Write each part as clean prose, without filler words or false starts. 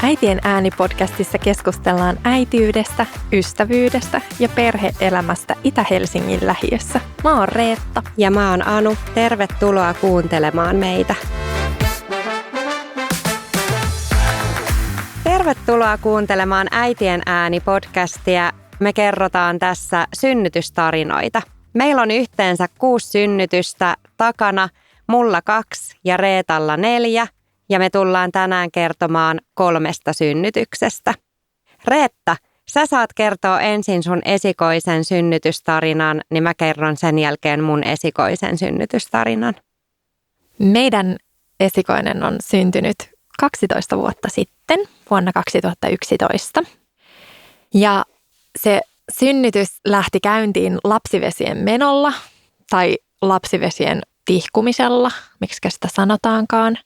Äitien ääni-podcastissa keskustellaan äitiydestä, ystävyydestä ja perhe-elämästä Itä-Helsingin lähiössä. Mä oon Reetta. Ja mä oon Anu. Tervetuloa kuuntelemaan meitä. Tervetuloa kuuntelemaan Äitien ääni-podcastia. Me kerrotaan tässä synnytystarinoita. Meillä on yhteensä 6 synnytystä takana, mulla 2 ja Reetalla 4. Ja me tullaan tänään kertomaan 3 synnytyksestä. Reetta, sä saat kertoa ensin sun esikoisen synnytystarinan, niin mä kerron sen jälkeen mun esikoisen synnytystarinan. Meidän esikoinen on syntynyt 12 vuotta sitten, vuonna 2011. Ja se synnytys lähti käyntiin lapsivesien menolla tai lapsivesien tihkumisella, miksi sitä sanotaankaan.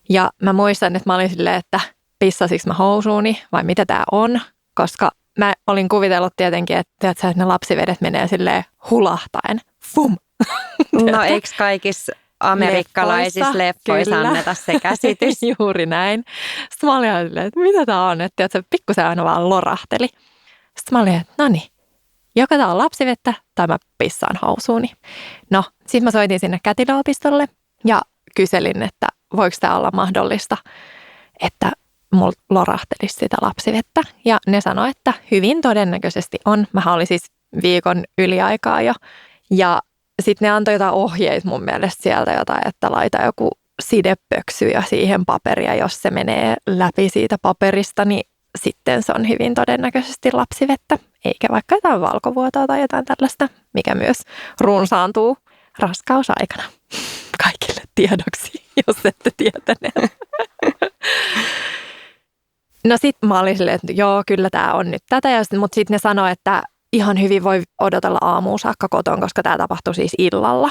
Ja mä muistan, että mä olin silleen, että pissasinko mä housuuni vai mitä tää on, koska mä olin kuvitellut tietenkin, että ne lapsivedet menee silleen hulahtaen. Fum! No eikö kaikissa amerikkalaisissa leffoissa anneta se käsitys? Juuri näin. Sitten mä olin silleen, että mitä tää on, että se pikkusen aina vaan lorahteli. Sitten mä olin, että no niin, joko tää on lapsivettä tai mä pissaan housuuni. No, sitten mä soitin sinne kätilöopistolle ja kyselin, että voiko tämä olla mahdollista, että mulla lorahtelisi sitä lapsivettä. Ja ne sanoi, että hyvin todennäköisesti on. Mähän oli siis viikon yliaikaa jo. Ja sitten ne antoi jotain ohjeita mun mielestä sieltä jotain, että laita joku sidepöksy ja siihen paperia. Jos se menee läpi siitä paperista, niin sitten se on hyvin todennäköisesti lapsivettä. Eikä vaikka jotain valkovuotoa tai jotain tällaista, mikä myös runsaantuu raskausaikana. Kaikille tiedoksi, jos ette tietäneet. No sit mä olin silleen, että joo, kyllä tää on nyt tätä. Mutta sitten ne sanoi, että ihan hyvin voi odotella aamuun saakka koton, koska tää tapahtui siis illalla.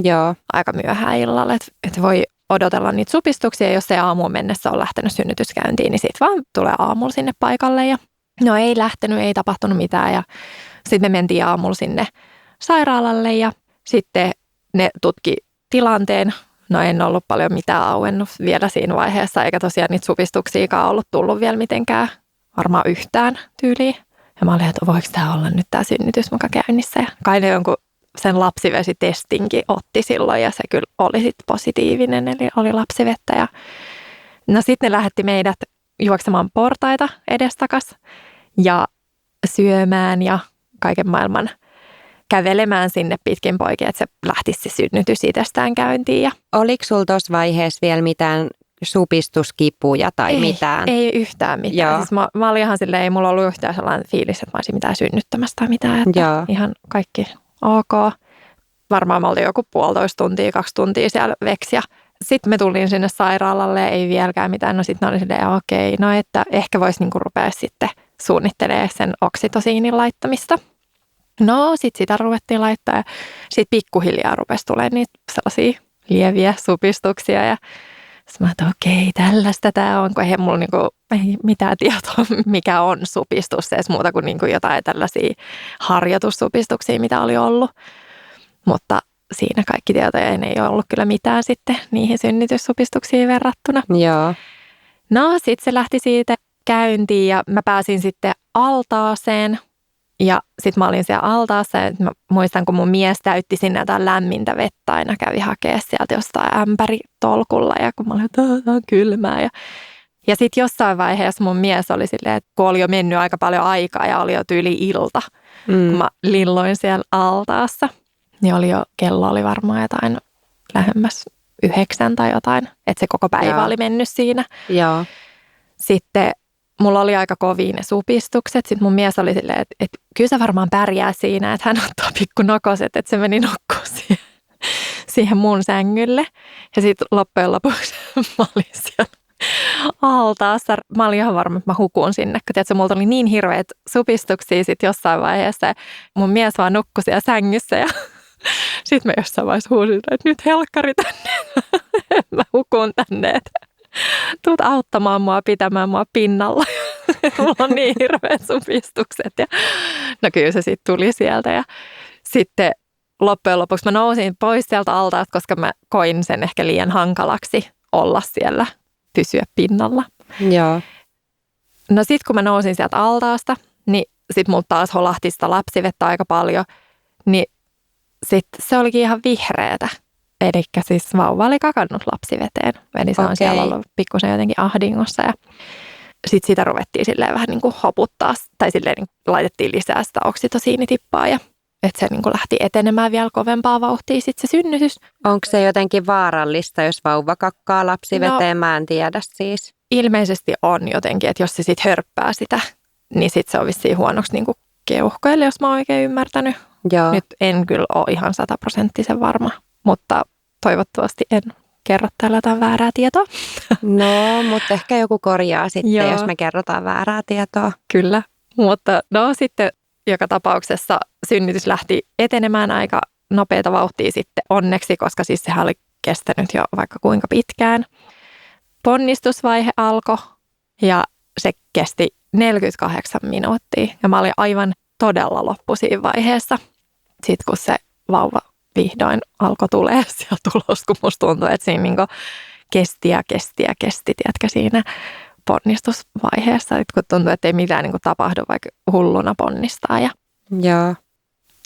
Joo. Aika myöhään illalla, että voi odotella niitä supistuksia. Jos ei aamuun mennessä ole lähtenyt synnytyskäyntiin, niin sit vaan tulee aamulla sinne paikalle. Ja no ei lähtenyt, ei tapahtunut mitään. Ja sitten me mentiin aamulla sinne sairaalalle ja sitten ne tutki tilanteen. No en ollut paljon mitään auennut vielä siinä vaiheessa, eikä tosiaan niitä supistuksiakaan ollut tullut vielä mitenkään varmaan yhtään tyyliin. Ja mä olin, että voiko tämä olla nyt tämä synnytys muka käynnissä. Ja kai ne jonkun sen lapsivesitestinkin otti silloin ja se kyllä oli sitten positiivinen, eli oli lapsivettä. Ja no sitten ne lähetti meidät juoksemaan portaita edestakas ja syömään ja kaiken maailman kävelemään sinne pitkin poikia, että se lähtisi se synnytys itsestään käyntiin. Ja oliko sulla tuossa vaiheessa vielä mitään supistuskipuja tai mitään? Ei yhtään mitään. Siis mä olin ihan silleen, ei mulla ollut yhtään sellainen fiilis, että mä olisin mitään synnyttämässä tai mitään. Että ihan kaikki ok. Varmaan mä olin joku 1,5 tuntia, 2 tuntia siellä veksi. Sitten me tulin sinne sairaalalle ja ei vieläkään mitään. No sitten oli silleen, okei, no että ehkä voisi niinku rupea sitten suunnittelemaan sen oksitosiinin laittamista. No, sitten sitä ruvettiin laittaa ja sitten pikkuhiljaa rupesi tulemaan niitä sellaisia lieviä supistuksia ja sitten mä ajattelin, okei, tällaista tämä on, kun eihän mulla ei mitään tietoa, mikä on supistus, edes muuta kuin jotain tällaisia harjoitussupistuksia, mitä oli ollut. Mutta siinä kaikki tietoja ei ollut kyllä mitään sitten niihin synnytyssupistuksiin verrattuna. Joo. No, sitten se lähti siitä käyntiin ja mä pääsin sitten altaaseen. Ja sitten mä olin siellä altaassa ja mä muistan, kun mun mies täytti sinne jotain lämmintä vettä aina kävi hakea sieltä jostain ämpäritolkulla ja kun mä olin, että tämä on kylmää. Ja sitten jossain vaiheessa mun mies oli silleen, että kun oli jo mennyt aika paljon aikaa ja oli jo tyyli ilta, kun mä lilloin siellä altaassa, niin kello oli varmaan jotain lähemmäs 9 tai jotain, että se koko päivä oli mennyt siinä. Joo. Sitten mulla oli aika kovia ne supistukset. Sitten mun mies oli silleen, että kyllä sä varmaan pärjää siinä, että hän ottaa pikku nokoset, että se meni nukkumaan siihen mun sängylle. Ja sitten loppujen lopuksi mä olin siellä altaassa. Mä olin ihan varma, että mä hukun sinne, kun tiedätkö, multa oli niin hirveät supistuksia sitten jossain vaiheessa. Mun mies vaan nukkui siellä sängyssä ja sitten mä jossain vaiheessa huusin, että nyt helkkari tänne. Mä hukun tänne, että tuut auttamaan mua, pitämään mua pinnalla. Mulla on niin hirveät supistukset. Ja no kyllä se sitten tuli sieltä. Ja sitten loppujen lopuksi mä nousin pois sieltä altaasta, koska mä koin sen ehkä liian hankalaksi olla siellä, pysyä pinnalla. Joo. No sit kun mä nousin sieltä altaasta, niin sit mulla taas holahti sitä lapsivettä aika paljon, niin sit se olikin ihan vihreätä. Elikkä siis vauva oli kakannut lapsiveteen. Eli se on siellä ollut pikkusen jotenkin ahdingossa ja sitten sitä ruvettiin silleen vähän niin kuin hoputtaa tai silleen niin laitettiin lisää sitä oksitosiinitippaa ja että se niin kuin lähti etenemään vielä kovempaa vauhtia sitten se synnytys. Onko se jotenkin vaarallista, jos vauva kakkaa lapsiveteen? Mä en tiedä siis. Ilmeisesti on jotenkin, että jos se sitten hörppää sitä, niin sitten se on vissiin huonoksi niin kuin keuhkoille, jos mä oon oikein ymmärtänyt. Joo. Nyt en kyllä ole ihan 100% varma, mutta toivottavasti en kerro täällä jotain väärää tietoa. No, mutta ehkä joku korjaa sitten, Joo. jos me kerrotaan väärää tietoa. Kyllä, mutta no sitten joka tapauksessa synnytys lähti etenemään aika nopeata vauhtia sitten onneksi, koska siis sehän oli kestänyt jo vaikka kuinka pitkään. Ponnistusvaihe alkoi ja se kesti 48 minuuttia ja mä olin aivan todella loppu siinä vaiheessa. Sitten kun se vauva vihdoin alkoi tulee sieltä ulos, kun musta tuntui, että siinä niinku kesti, tiedätkö, siinä ponnistusvaiheessa, että kun tuntui, että ei mitään niinku tapahdu, vaikka hulluna ponnistaa. Ja Joo.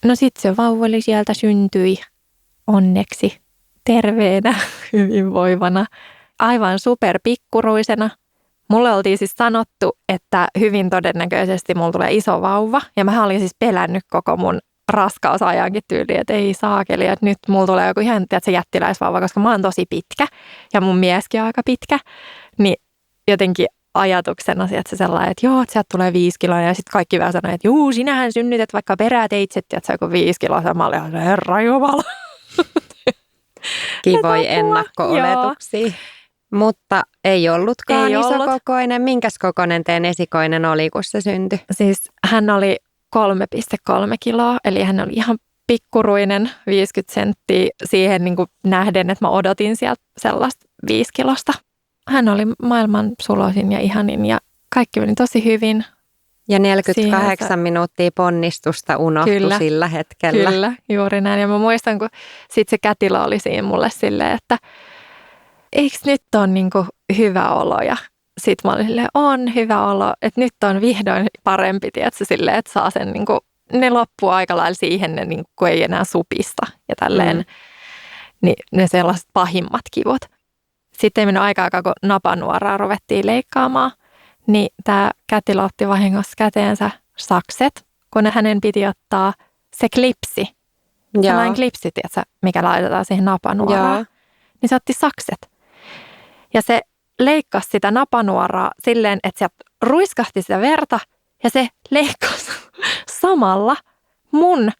no sitten se vauva oli sieltä syntyi onneksi terveenä, hyvinvoivana, aivan superpikkuruisena. Mulle oltiin siis sanottu, että hyvin todennäköisesti mulla tulee iso vauva ja mä olin siis pelännyt koko mun raskausajankin tyyliin, että ei saakeli, että nyt mulla tulee joku ihan se jättiläisvauva, koska mä oon tosi pitkä ja mun mieskin on aika pitkä, niin jotenkin ajatuksena se sellainen, että joo, että sieltä tulee 5 kiloa ja sitten kaikki vähän sanoo, että juu, sinähän synnytät vaikka peräteitse, että se on joku 5 kiloa, ja mä olin ihan herra jumala. Kivoja ennakko-oletuksia. Mutta ei ollutkaan isokokoinen. Minkäs kokoinen teidän esikoinen oli, kun se syntyi? Siis hän oli 3,3 kiloa, eli hän oli ihan pikkuruinen, 50 senttiä siihen niin kuin nähden, että mä odotin sieltä sellaista 5 kilosta. Hän oli maailman suloisin ja ihanin ja kaikki meni tosi hyvin. Ja 48 minuuttia ponnistusta unohtui sillä hetkellä. Kyllä, juuri näin. Ja mä muistan, kun sit se kätilö oli siinä mulle silleen, että eikö nyt ole niin kuin hyvä olo? Ja sit mä olin silleen, on hyvä olo, että nyt on vihdoin parempi, tiedätkö, silleen, että saa sen niin kuin, ne loppuu aika lailla siihen, ne, niin kuin ei enää supista ja tälleen, niin ne sellaiset pahimmat kivut. Sitten ei mennyt aikaa, kun napanuoraa ruvettiin leikkaamaan, niin tämä kätilö otti vahingossa käteensä sakset, kun hänen piti ottaa se klipsi. Sellainen klipsi, tiedätkö, mikä laitetaan siihen napanuoraan. Niin se otti sakset. Ja se leikkasi sitä napanuoraa silleen, että se ruiskahti sitä verta ja se leikkasi samalla mun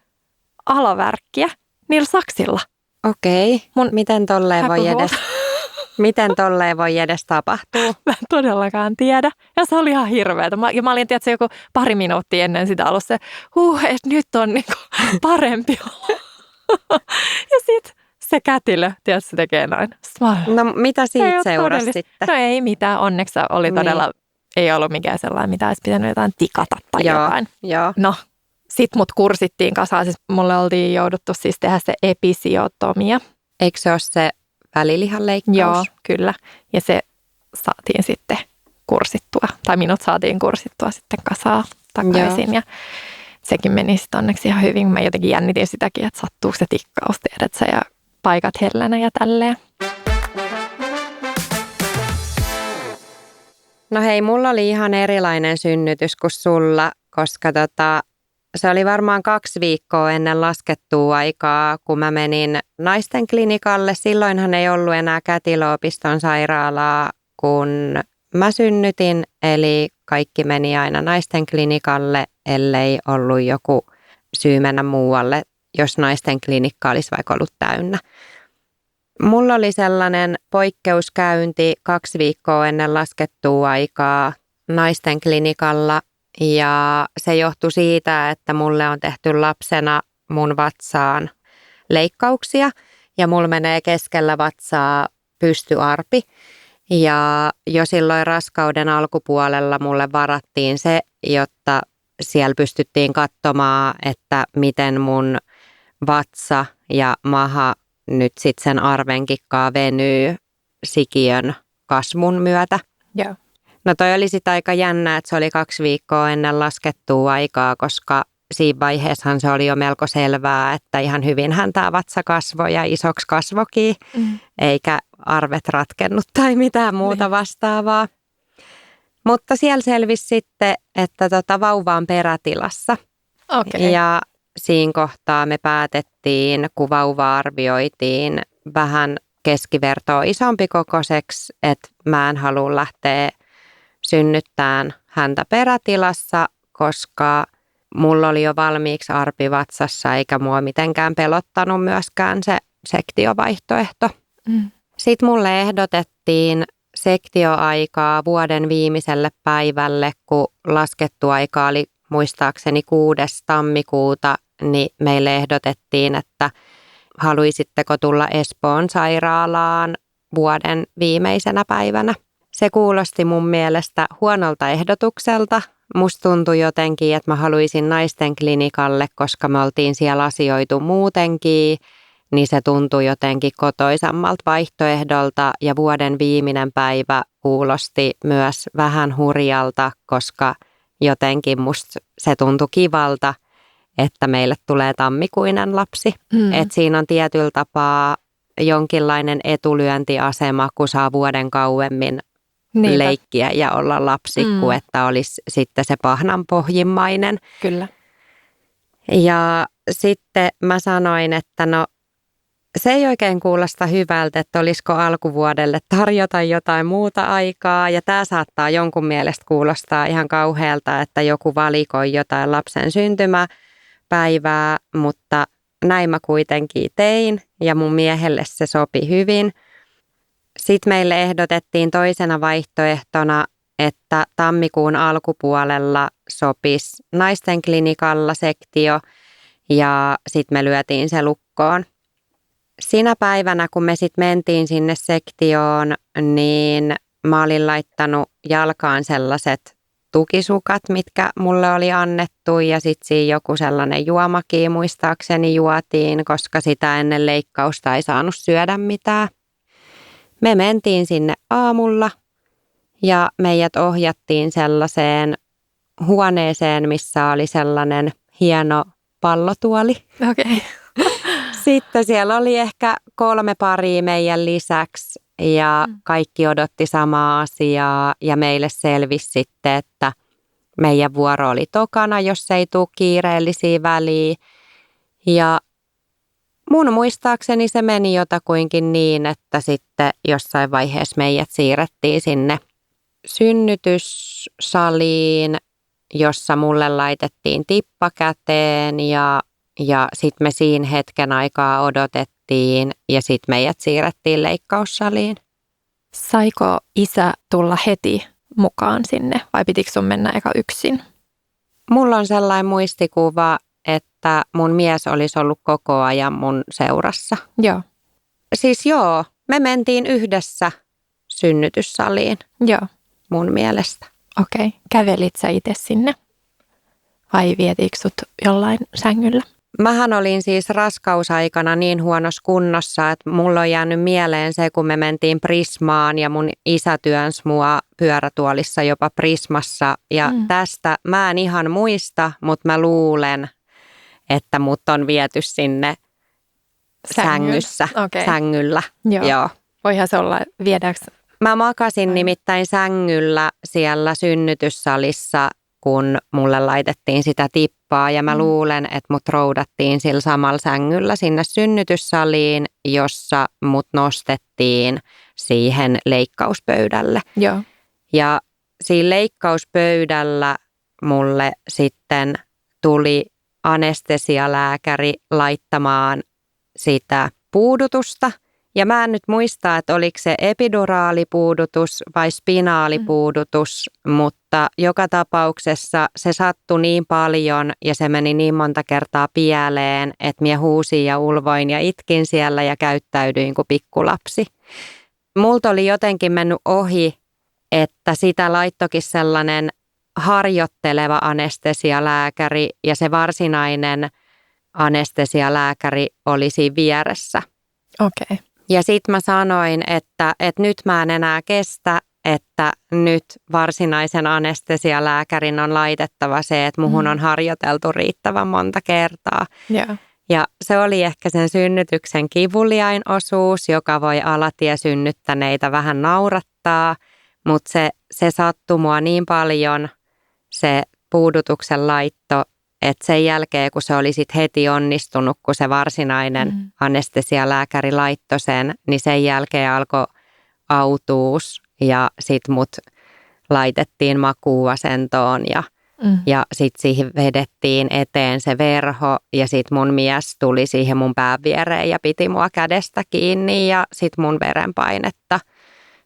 alovärkkiä niillä saksilla. Okei. Miten tolleen voi edes tapahtua? Mä en todellakaan tiedä. Ja se oli ihan hirveätä. Mä olin tietysti joku pari minuuttia ennen sitä alussa että nyt on niinku parempi olo. Ja sit se kätilö, tiedätkö, se tekee noin. No mitä siitä seurasi sitten? No ei mitään. Onneksi oli todella, ei ollut mikään sellainen, mitä olisi pitänyt jotain tikata tai jotain. Joo. No, sit mut kursittiin kasaan. Siis mulle oltiin jouduttu siis tehdä se episiotomia. Eikö se ole se välilihan leikkaus? Joo, kyllä. Ja se saatiin sitten kursittua, tai minut saatiin kursittua sitten kasaan takaisin. Joo. Ja sekin meni sitten onneksi ihan hyvin. Mä jotenkin jännitin sitäkin, että sattuuko se tikkaus, tiedätkö, ja paikat hellänä ja tälleen. No hei, mulla oli ihan erilainen synnytys kuin sulla, koska se oli varmaan 2 viikkoa ennen laskettua aikaa, kun mä menin naisten klinikalle. Silloinhan ei ollut enää Kätilöopiston sairaalaa, kun mä synnytin, eli kaikki meni aina naisten klinikalle, ellei ollut joku syy mennä muualle, jos naisten klinikka olisi vaikka ollut täynnä. Mulla oli sellainen poikkeuskäynti 2 viikkoa ennen laskettua aikaa naisten klinikalla. Ja se johtui siitä, että mulle on tehty lapsena mun vatsaan leikkauksia ja mulla menee keskellä vatsaa pystyarpi. Ja jo silloin raskauden alkupuolella mulle varattiin se, jotta siellä pystyttiin katsomaan, että miten mun vatsa ja maha nyt sitten sen arvenkikkaa venyy sikiön kasvun myötä. Joo. No toi oli sitten aika jännä, että se oli 2 viikkoa ennen laskettua aikaa, koska siinä vaiheessahan se oli jo melko selvää, että ihan hyvinhän tämä vatsa kasvoi ja isoksi kasvokin, eikä arvet ratkennut tai mitään muuta vastaavaa. Mutta siellä selvisi sitten, että vauva on perätilassa. Okay. Ja siinä kohtaa me päätettiin, kun vauva arvioitiin vähän keskivertoa isompi kokoiseksi, että mä en halua lähteä synnyttämään häntä perätilassa, koska mulla oli jo valmiiksi arpi vatsassa eikä mua mitenkään pelottanut myöskään se sektiovaihtoehto. Sitten mulle ehdotettiin sektioaikaa vuoden viimeiselle päivälle, kun laskettu aika oli muistaakseni 6. tammikuuta, niin meille ehdotettiin, että haluaisitteko tulla Espoon sairaalaan vuoden viimeisenä päivänä. Se kuulosti mun mielestä huonolta ehdotukselta. Musta tuntui jotenkin, että mä haluaisin naisten klinikalle, koska me oltiin siellä asioitu muutenkin, niin se tuntui jotenkin kotoisammalta vaihtoehdolta ja vuoden viimeinen päivä kuulosti myös vähän hurjalta, koska jotenkin musta se tuntui kivalta, että meille tulee tammikuinen lapsi. Että siinä on tietyllä tapaa jonkinlainen etulyöntiasema, kun saa vuoden kauemmin leikkiä ja olla lapsi, kuin että olisi sitten se pahnanpohjimmainen. Kyllä. Ja sitten mä sanoin, että no se ei oikein kuulosta hyvältä, että olisiko alkuvuodelle tarjota jotain muuta aikaa. Ja tämä saattaa jonkun mielestä kuulostaa ihan kauhealta, että joku valikoi jotain lapsen syntymäpäivää, mutta näin mä kuitenkin tein ja mun miehelle se sopi hyvin. Sitten meille ehdotettiin toisena vaihtoehtona, että tammikuun alkupuolella sopisi naisten klinikalla sektio ja sitten me lyötiin se lukkoon. Sinä päivänä, kun me sitten mentiin sinne sektioon, niin mä olin laittanut jalkaan sellaiset tukisukat, mitkä mulle oli annettu ja sitten siinä joku sellainen juomakin muistaakseni juotiin, koska sitä ennen leikkausta ei saanut syödä mitään. Me mentiin sinne aamulla ja meidät ohjattiin sellaiseen huoneeseen, missä oli sellainen hieno pallotuoli. Okay. Sitten siellä oli ehkä 3 paria meidän lisäksi ja kaikki odotti samaa asiaa ja meille selvisi sitten, että meidän vuoro oli tokana, jos ei tule kiireellisiä väliä. Ja mun muistaakseni se meni jotakuinkin niin, että sitten jossain vaiheessa meidät siirrettiin sinne synnytyssaliin, jossa mulle laitettiin tippa käteen ja sitten me siinä hetken aikaa odotettiin ja sitten meidät siirrettiin leikkaussaliin. Saiko isä tulla heti mukaan sinne vai pitikö sun mennä eka yksin? Mulla on sellainen muistikuva, että mun mies olisi ollut koko ajan mun seurassa. Joo. Siis joo, me mentiin yhdessä synnytyssaliin. Joo. Mun mielestä. Okei. Kävelit sä itse sinne vai vietiinkö sut jollain sängyllä? Mähän olin siis raskausaikana niin huonossa kunnossa, että mulla on jäänyt mieleen se, kun me mentiin Prismaan ja mun isä työnsi mua pyörätuolissa jopa Prismassa. Ja tästä mä en ihan muista, mutta mä luulen, että mut on viety sinne sängyssä, sängyllä. Joo. Voihan se olla, viedäänkö? Mä makasin nimittäin sängyllä siellä synnytyssalissa, kun mulle laitettiin sitä tippaa ja mä luulen, että mut roudattiin sillä samalla sängyllä sinne synnytyssaliin, jossa mut nostettiin siihen leikkauspöydälle. Joo. Ja siinä leikkauspöydällä mulle sitten tuli anestesialääkäri laittamaan sitä puudutusta. Ja mä en nyt muista, että oliko se epiduraalipuudutus vai spinaalipuudutus, mutta joka tapauksessa se sattui niin paljon ja se meni niin monta kertaa pieleen, että minä huusin ja ulvoin ja itkin siellä ja käyttäydyin kuin pikkulapsi. Multa oli jotenkin mennyt ohi, että sitä laittokin sellainen harjoitteleva anestesialääkäri ja se varsinainen anestesialääkäri oli siinä vieressä. Okei. Ja sitten mä sanoin, että nyt mä en enää kestä, että nyt varsinaisen anestesialääkärin on laitettava se, että muhun on harjoiteltu riittävän monta kertaa. Yeah. Ja se oli ehkä sen synnytyksen kivuliain osuus, joka voi alatiesynnyttäneitä vähän naurattaa, mutta se sattui mua niin paljon, se puudutuksen laitto, että sen jälkeen, kun se oli sit heti onnistunut, kun se varsinainen anestesialääkäri laittoi sen, niin sen jälkeen alkoi autuus ja sitten mut laitettiin makuuasentoon ja sitten siihen vedettiin eteen se verho ja sitten mun mies tuli siihen mun pään viereen ja piti mua kädestä kiinni ja sitten mun verenpainetta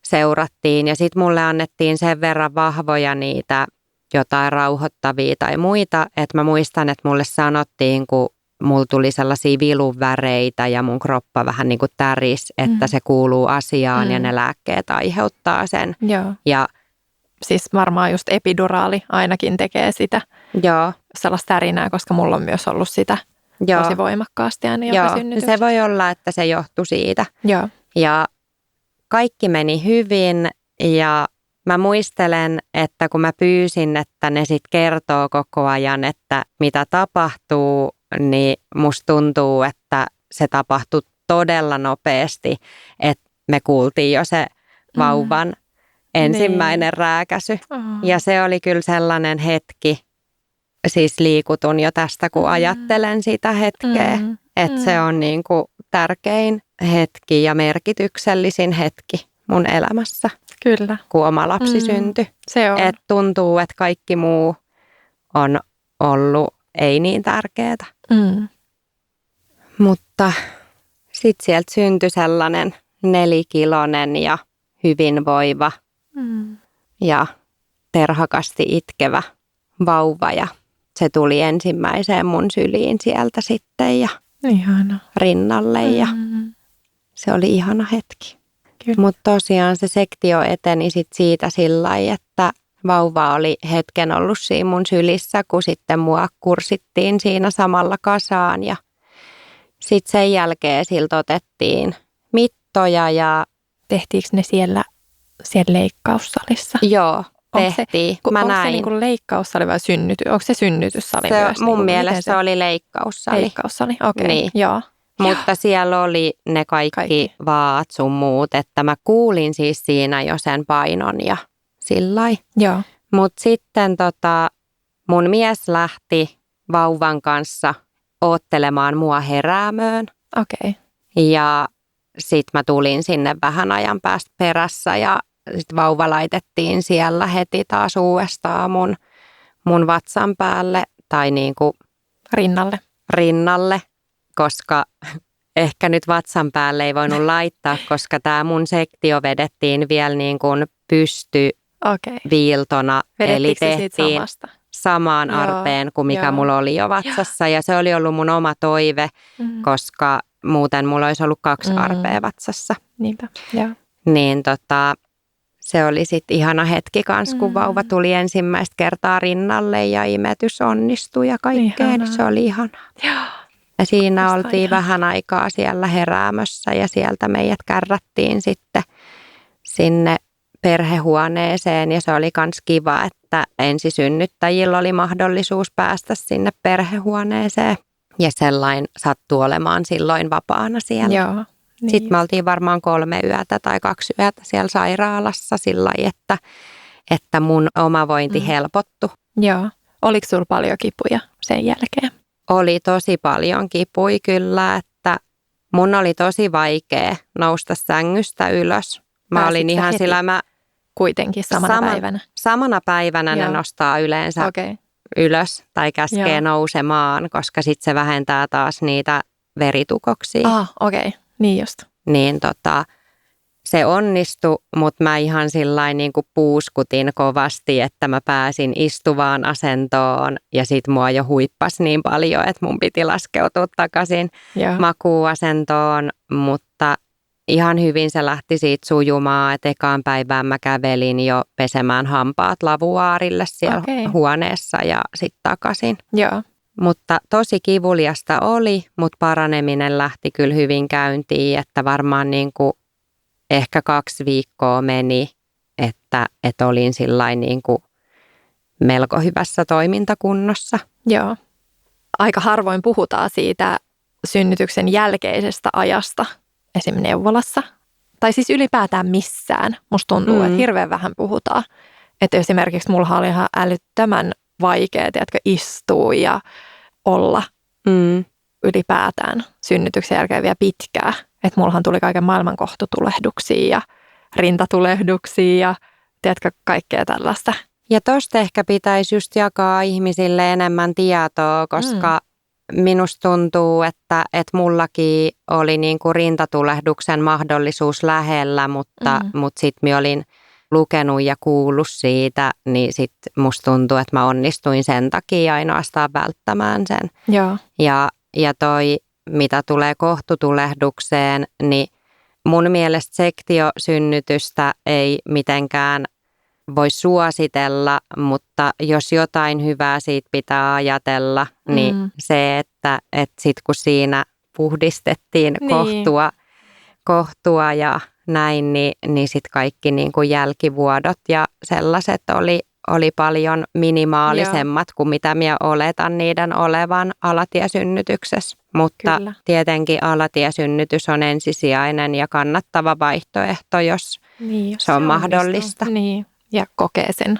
seurattiin ja sitten mulle annettiin sen verran vahvoja niitä jotain rauhoittavia tai muita, että mä muistan, että mulle sanottiin, kun mulla tuli sellaisia vilunväreitä ja mun kroppa vähän niin kuin täris, että se kuuluu asiaan ja ne lääkkeet aiheuttaa sen. Joo. Ja siis varmaan just epiduraali ainakin tekee sitä sellaista tärinää, koska mulla on myös ollut sitä tosi voimakkaasti aina joka synnytys. Se voi olla, että se johtui siitä. Joo. Ja kaikki meni hyvin ja mä muistelen, että kun mä pyysin, että ne sit kertoo koko ajan, että mitä tapahtuu, niin musta tuntuu, että se tapahtui todella nopeasti, että me kuultiin jo se vauvan ensimmäinen rääkäsy. Ja se oli kyllä sellainen hetki, siis liikutun jo tästä, kun ajattelen sitä hetkeä, että se on niin kuin tärkein hetki ja merkityksellisin hetki mun elämässä. Kyllä. Kun oma lapsi syntyi. Se on. Et tuntuu, että kaikki muu on ollut ei niin tärkeää. Mutta sitten sieltä syntyi sellainen 4-kiloinen ja hyvinvoiva ja terhakasti itkevä vauva. Ja se tuli ensimmäiseen mun syliin sieltä sitten ja ihana. Rinnalle ja se oli ihana hetki. Mutta tosiaan se sektio eteni sit siitä sillä lailla, että vauva oli hetken ollut siinä mun sylissä, kun sitten mua kursittiin siinä samalla kasaan. Ja sitten sen jälkeen siltä otettiin mittoja ja... Tehtiinkö ne siellä leikkaussalissa? Joo, tehtiin. Onko se niin kuin leikkaussali vai onko se synnytyssali myös? Mun mielestä se oli leikkaussali. Leikkaussali, okei. Niin. Joo. Mutta siellä oli ne kaikki vaat sun muut, että mä kuulin siis siinä jo sen painon ja sillai. Joo. Mutta sitten mun mies lähti vauvan kanssa oottelemaan mua heräämöön. Okei. Ja sit mä tulin sinne vähän ajan päästä perässä ja sit vauva laitettiin siellä heti taas uudestaan mun vatsan päälle tai niinku rinnalle. Koska ehkä nyt vatsan päälle ei voinut laittaa, koska tämä mun sektio vedettiin vielä niin kuin pystyviiltona. Eli tehtiin samaan arpeen kuin mikä mulla oli jo vatsassa. Ja se oli ollut mun oma toive, koska muuten mulla olisi ollut 2 arpea vatsassa. Niinpä, joo. Niin se oli sitten ihana hetki kanssa, kun vauva tuli ensimmäistä kertaa rinnalle ja imetys onnistui ja kaikkea. Niin se oli ihanaa. Joo. Ja siinä oltiin vähän aikaa siellä heräämössä ja sieltä meidät kärrättiin sitten sinne perhehuoneeseen. Ja se oli myös kiva, että ensisynnyttäjillä oli mahdollisuus päästä sinne perhehuoneeseen. Ja sellainen sattui olemaan silloin vapaana siellä. Joo, niin. Sitten me oltiin varmaan 3 yötä tai 2 yötä siellä sairaalassa sillä lailla, että mun omavointi helpottui. Joo. Oliko sulla paljon kipuja sen jälkeen? Oli tosi paljon kipui kyllä, että mun oli tosi vaikea nousta sängystä ylös. Mä olin ihan sillä kuitenkin samana päivänä? Samana päivänä ne nostaa yleensä ylös tai käskee nousemaan, koska sitten se vähentää taas niitä veritukoksia. Niin just. Niin se onnistui, mutta mä ihan sillain niin kuin puuskutin kovasti, että mä pääsin istuvaan asentoon ja sit mua jo huippasi niin paljon, että mun piti laskeutua takaisin makuuasentoon, mutta ihan hyvin se lähti siitä sujumaan, että ekaan päivään mä kävelin jo pesemään hampaat lavuaarille siellä huoneessa ja sitten takaisin. Joo. Mutta tosi kivuliasta oli, mutta paraneminen lähti kyllä hyvin käyntiin, että varmaan niin kuin ehkä 2 viikkoa meni että olin sillain niin kuin melko hyvässä toimintakunnossa. Joo. Aika harvoin puhutaan siitä synnytyksen jälkeisestä ajasta esim. Neuvolassa. Tai siis ylipäätään missään. Musta tuntuu, että hirveän vähän puhutaan. Että esimerkiksi mulla oli ihan älyttömän vaikea, tiedätkö, istua ja olla ylipäätään synnytyksen jälkeen vielä pitkään. Että mullahan tuli kaiken maailman kohtutulehduksia ja rintatulehduksia ja tiedätkö, kaikkea tällaista. Ja tosta ehkä pitäisi just jakaa ihmisille enemmän tietoa, koska minusta tuntuu, että mullakin oli niinku rintatulehduksen mahdollisuus lähellä, mutta sitten minä olin lukenut ja kuullut siitä, niin sitten musta tuntuu, että mä onnistuin sen takia ainoastaan välttämään sen. Joo. Ja toi, mitä tulee kohtuutulehdukseen, niin mun mielestä sektiosynnytystä ei mitenkään voi suositella, mutta jos jotain hyvää siitä pitää ajatella, niin se, että sit kun siinä puhdistettiin kohtua ja näin, niin sit kaikki niin kuin jälkivuodot ja sellaiset oli paljon minimaalisemmat kuin mitä minä oletan niiden olevan alatiesynnytyksessä. Mutta tietenkin alatiesynnytys on ensisijainen ja kannattava vaihtoehto, jos se on mahdollista. Niin. Ja kokee sen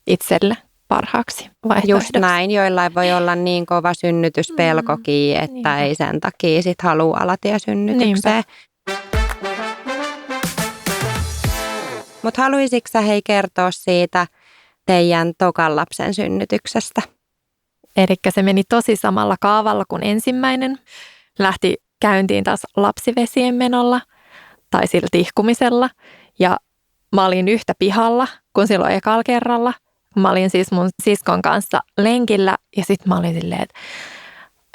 itselle parhaaksi vaihtoehdoksi. Just näin, joillain voi olla niin kova synnytyspelkokin, että ei sen takia sit halua alatiesynnytykseen. Mutta haluaisitko sä kertoa siitä teidän tokan lapsen synnytyksestä? Elikkä se meni tosi samalla kaavalla kuin ensimmäinen. Lähti käyntiin taas lapsivesien menolla tai sillä tihkumisella ja mä olin yhtä pihalla kuin silloin ekalla kerralla. Mä olin siis mun siskon kanssa lenkillä ja sitten mä olin silleen,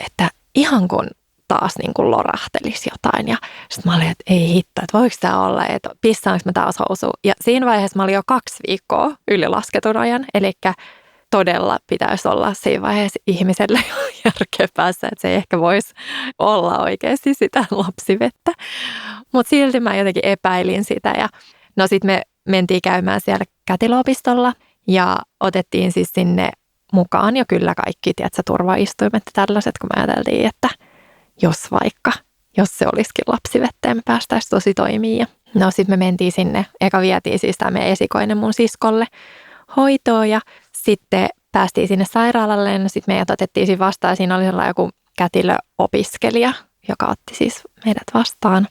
että ihan kun taas niin kuin lorahtelisi jotain. Ja sitten mä olin, että ei hitto, että voiko tämä olla, että pissaanko mä taas housuun. Ja siinä vaiheessa mä olin jo 2 viikkoa ylilasketun ajan, eli todella pitäisi olla siinä vaiheessa ihmiselle järkepäässä, että se ei ehkä voisi olla oikeasti sitä lapsivettä. Mutta silti mä jotenkin epäilin sitä ja no sitten me mentiin käymään siellä kätilöopistolla ja otettiin siis sinne mukaan jo kyllä kaikki, tiedätkö, turvaistuimet ja tällaiset, kun me ajateltiin, että jos se olisikin lapsivettä ja me päästäisiin tosi toimiin. No sitten me mentiin sinne, eka vietiin siis tämä meidän esikoinen mun siskolle hoitoon ja sitten päästiin sinne sairaalalle. No sitten meidät otettiin siinä vastaan ja siinä oli sellainen joku kätilöopiskelija, joka otti siis meidät vastaan.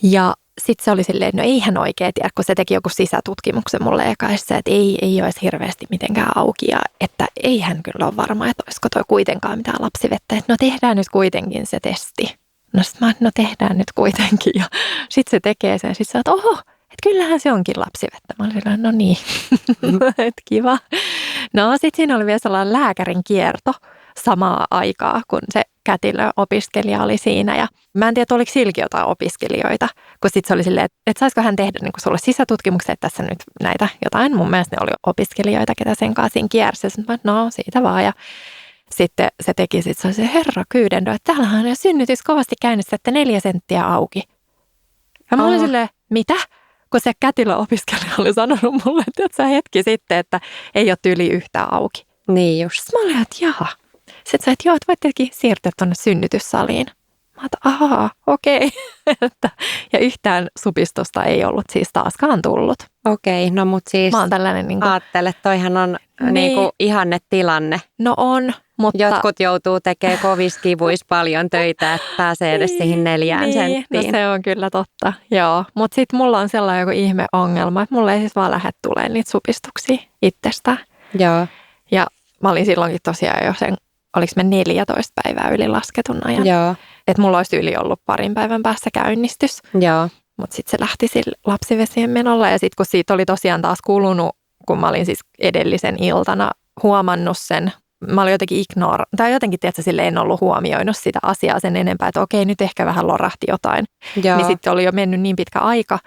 Ja sitten se oli silleen, että no ei hän oikein tiedä, kun se teki joku sisätutkimuksen mulle ekaissa, että ei olisi hirveästi mitenkään auki ja että ei hän kyllä ole varma, että olisiko toi kuitenkaan mitään lapsivettä. Että no tehdään nyt kuitenkin se testi. No sitten mä no tehdään nyt kuitenkin ja sitten se tekee sen ja sitten sä oot, oho, että kyllähän se onkin lapsivettä. Mä olin silleen, no niin, että kiva. No sitten siinä oli vielä sellainen lääkärin kierto samaa aikaa, kun se kätilöopiskelija oli siinä. Ja mä en tiedä, oliko silläkin jotain opiskelijoita, kun sitten se oli silleen, että saisiko hän tehdä niin sulle sisätutkimuksia, että tässä nyt näitä jotain. Mun mielestä ne oli opiskelijoita, ketä sen kanssa siinä kiersi. Sitten no siitä vaan. Ja sitten se teki sitten se herra kyydendö, että täällähän on synnytys kovasti käynnissä, että 4 senttiä auki. Ja mä olin silleen, mitä? Kun se kätilöopiskelija oli sanonut mulle, että hetki sitten, että ei ole tyyli yhtään auki. Niin just. Sitten mä olin, että jaha. Sitten sä, että joo, että voit tietenkin siirtyä tuonne synnytyssaliin. Mä että ahaa, okei. Ja yhtään supistusta ei ollut siis taaskaan tullut. Okei, no mut siis mä oon tällainen niin kuin, ajattele, toihan on niin kuin ihanne tilanne. No on, mutta jotkut joutuu tekemään kovissa kivuissa paljon töitä, että pääsee edes siihen 4 senttiin. No se on kyllä totta, joo. Mutta sitten mulla on sellainen joku ihme ongelma, että mulla ei siis vaan lähde tulemaan niitä supistuksia itsestään. Joo. Ja mä olin silloinkin tosiaan jo sen, oliko me 14 päivää yli lasketun ajan. Joo. Että mulla olisi yli ollut 2 päivän päässä käynnistys. Joo. Mutta sitten se lähti sille lapsivesien menolla ja sitten kun siitä oli tosiaan taas kulunut, kun mä olin siis edellisen iltana huomannut sen, mä olin jotenkin tai jotenkin tiedätkö, sille en ollut huomioinut sitä asiaa sen enempää, että okei, nyt ehkä vähän lorahti jotain. Joo. Niin sitten oli jo mennyt niin pitkä aika,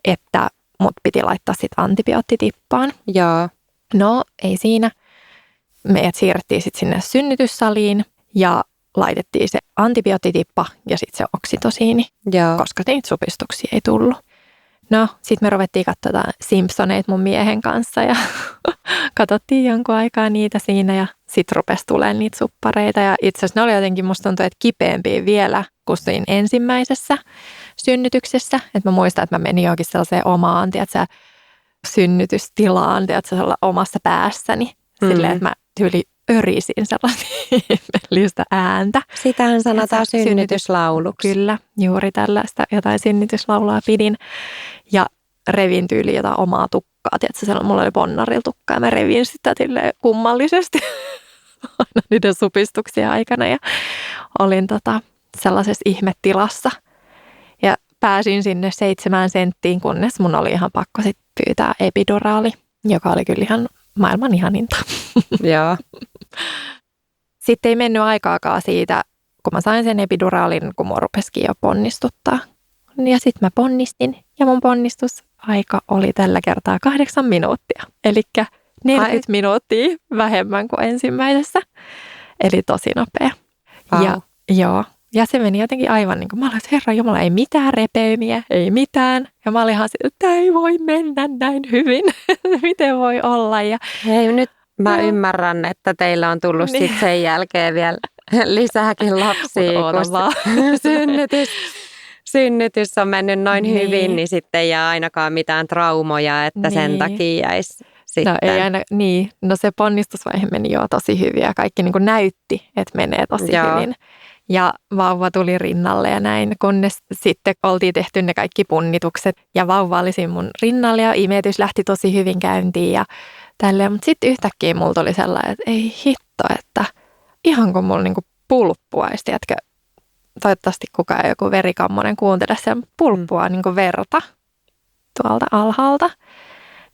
että mut piti laittaa sitten antibioottitippaan. Joo. No, ei siinä. Meidät siirrettiin sitten sinne synnytyssaliin ja laitettiin se antibioottitippa ja sitten se oksitosiini, Joo. koska niitä supistuksia ei tullut. No, sitten me ruvettiin katsomaan Simpsoneita mun miehen kanssa ja katsottiin jonkun aikaa niitä siinä ja sitten rupesi tulemaan niitä suppareita. Ja itse asiassa ne oli jotenkin, musta tuntuu, että kipeämpiä vielä kuin siinä ensimmäisessä synnytyksessä. Että mä muistan, että mä menin johonkin sellaiseen omaan, tiedätkö, synnytystilaan, tiedätkö, omassa päässäni. Silleen, että mä tyyli örisin sellaista ihmeellistä ääntä. Sitähän sanotaan synnytyslauluksi. Kyllä, juuri tällaista jotain synnytyslaulua pidin. Ja revin tyyli jotain omaa tukkaa. Tiedätkö, mulla oli ponnarilla tukkaa ja mä revin sitä kummallisesti aina niiden supistuksia aikana. Ja olin sellaisessa ihmetilassa. Ja pääsin sinne 7 senttiin, kunnes mun oli ihan pakko sit pyytää epiduraali, joka oli kyllä ihan maailman ihaninta. Joo. Sitten ei mennyt aikaakaan siitä, kun mä sain sen epiduraalin, kun mua rupesikin jo ponnistuttaa. Ja sitten mä ponnistin ja mun ponnistusaika oli tällä kertaa 8 minuuttia. Eli 40 minuuttia vähemmän kuin ensimmäisessä. Eli tosi nopea. Wow. Ja se meni jotenkin aivan niin kuin, mä olin, että herra jumala, ei mitään repeymiä, ei mitään. Ja mä olin ihan että tämä ei voi mennä näin hyvin, miten voi olla. Ja hei, nyt mä ymmärrän, että teillä on tullut sit sen jälkeen vielä lisääkin lapsia, kun synnytys on mennyt noin hyvin, niin sitten ei jää ainakaan mitään traumoja, että sen takia jäisi sitten. No ei aina, no se ponnistusvaihe meni jo tosi hyvin ja kaikki niin kuin näytti, että menee tosi hyvin. Ja vauva tuli rinnalle ja näin, kunnes sitten oltiin tehty ne kaikki punnitukset. Ja vauva oli siinä mun rinnalla ja imetys lähti tosi hyvin käyntiin ja tälleen. Mutta sitten yhtäkkiä mulla tuli sellainen, että ei hitto, että ihan kun mulla niinku pulppuaisi, tiedätkö, toivottavasti kukaan joku verikammonen kuuntele sen pulppua niinku verta tuolta alhaalta.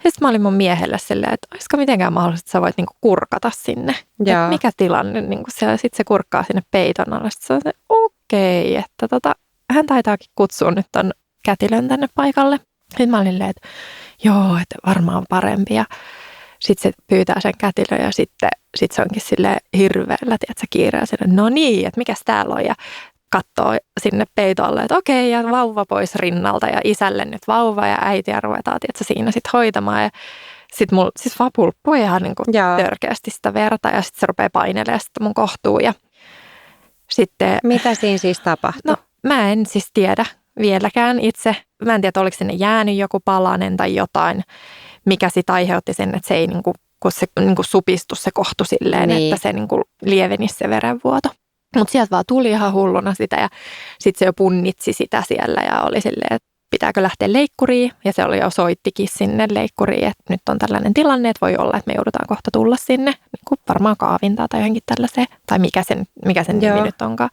Sitten mä olin mun miehelle silleen, että olisiko mitenkään mahdollista, että sä voit niinku kurkata sinne. Että mikä tilanne, niinku sitten se kurkkaa sinne peiton alle. Sitten se on se, okei, että hän taitaakin kutsua nyt ton kätilön tänne paikalle. Sitten mä olin silleen, että joo, että varmaan parempi. Ja sitten se pyytää sen kätilön ja sitten se onkin silleen hirveellä, tiedätkö, kiireellä. No niin, että mikäs täällä on? Ja katsoo sinne peitolle, että okei, ja vauva pois rinnalta ja isälle nyt vauva ja äitiä ruvetaan, tiedätkö, siinä sitten hoitamaan. Ja sitten mulla siis vaan pulppuu ihan niin kuin törkeästi sitä verta ja sitten se rupeaa painelemaan sitten mun kohtuun. Ja sitten, mitä siinä siis tapahtui? No mä en siis tiedä vieläkään itse. Mä en tiedä, oliko sinne jäänyt joku palanen tai jotain, mikä sitten aiheutti sen, että se ei niin kuin, kun se niin kuin supistui se kohtu silleen, että se niin kuin lievenisi se verenvuoto. Mutta sieltä vaan tuli ihan hulluna sitä ja sitten se jo punnitsi sitä siellä ja oli silleen, että pitääkö lähteä leikkuriin. Ja se oli jo soittikin sinne leikkuriin, että nyt on tällainen tilanne, että voi olla, että me joudutaan kohta tulla sinne. Niin kuin varmaan kaavintaa tai johonkin tällaiseen, tai mikä sen nimi nyt onkaan.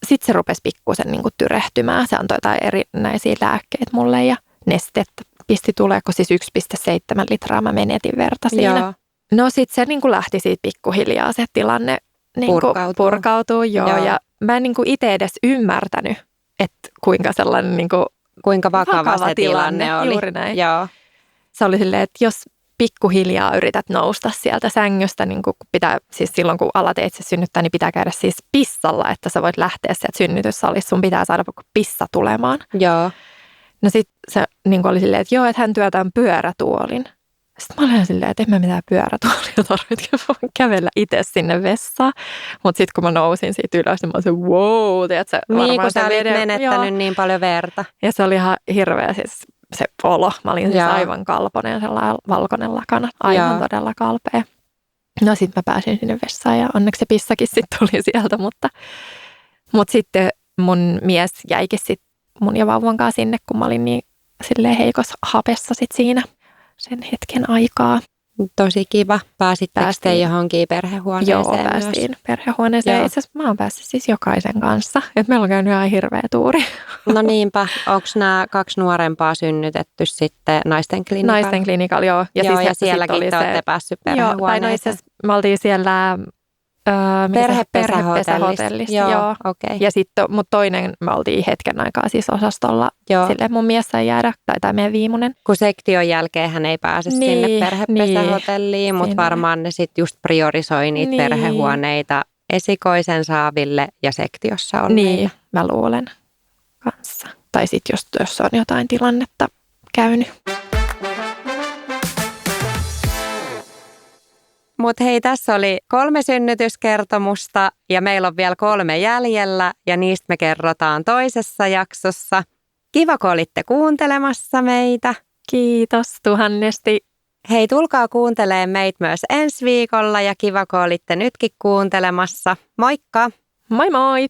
Sitten se rupesi pikkusen niin kuin tyrehtymään. Se antoi jotain erinäisiä lääkkeitä mulle ja nestettä pisti tulee, kun siis 1,7 litraa mä menetin verta siinä. Joo. No sitten se niin kuin lähti siitä pikkuhiljaa se tilanne. Niin purkautuu, joo. Ja mä en niin kuin itse edes ymmärtänyt, että kuinka sellainen niin kuin kuinka vakava se tilanne oli. Juuri näin. Joo. Se oli silleen, että jos pikkuhiljaa yrität nousta sieltä sängystä, niin kuin pitää, siis silloin kun alat itse synnyttää, niin pitää käydä siis pissalla, että sä voit lähteä sieltä synnytyssalissa, sun pitää saada pissa tulemaan. Joo. No sitten se niin kuin oli silleen, että joo, että hän työtään pyörätuolin. Sitten mä olin silleen, että en mä mitään pyörätuolia tarvitse, voin kävellä itse sinne vessaan. Mutta sitten kun mä nousin siitä ylös, niin mä olin se wow, tiedätkö? Niin, kun sä olit menettänyt niin paljon verta. Ja se oli ihan hirveä siis se olo. Mä olin siis aivan kalponen ja sellainen valkoinen lakana, aivan todella kalpea. No sitten mä pääsin sinne vessaan ja onneksi se pissakin sitten tuli sieltä, mutta sitten mun mies jäikin sitten mun ja vauvan kanssa sinne, kun mä olin niin silleen heikossa hapessa sit siinä sen hetken aikaa. Tosi kiva. Pääsittekö te johonkin perhehuoneeseen? Joo, päästiin perhehuoneeseen. Itse asiassa mä oon päässyt siis jokaisen kanssa. Et meillä on käynyt ihan hirveä tuuri. No niinpä. Onko nämä 2 nuorempaa synnytetty sitten naisten klinikalla? Naisten klinikalla, joo. Ja sielläkin te olette päässyt perhehuoneeseen. Joo, tai no itse asiassa me oltiin siellä perhepesähotellissa. Joo. Okay. Ja sitten, mutta toinen me oltiin hetken aikaa siis osastolla. Silleen mun mies sai jäädä, tai tämä meidän viimeinen. Kun sektion jälkeen hän ei pääse sinne perhepesähotelliin, mutta varmaan ne sitten just priorisoi niitä perhehuoneita esikoisen saaville ja sektiossa on Niin, mä luulen kanssa. Tai sitten jos on jotain tilannetta käynyt. Mutta hei, tässä oli 3 synnytyskertomusta ja meillä on vielä 3 jäljellä ja niistä me kerrotaan toisessa jaksossa. Kiva, kun olitte kuuntelemassa meitä. Kiitos tuhannesti. Hei, tulkaa kuuntelemaan meitä myös ensi viikolla ja kiva, kun olitte nytkin kuuntelemassa. Moikka! Moi moi!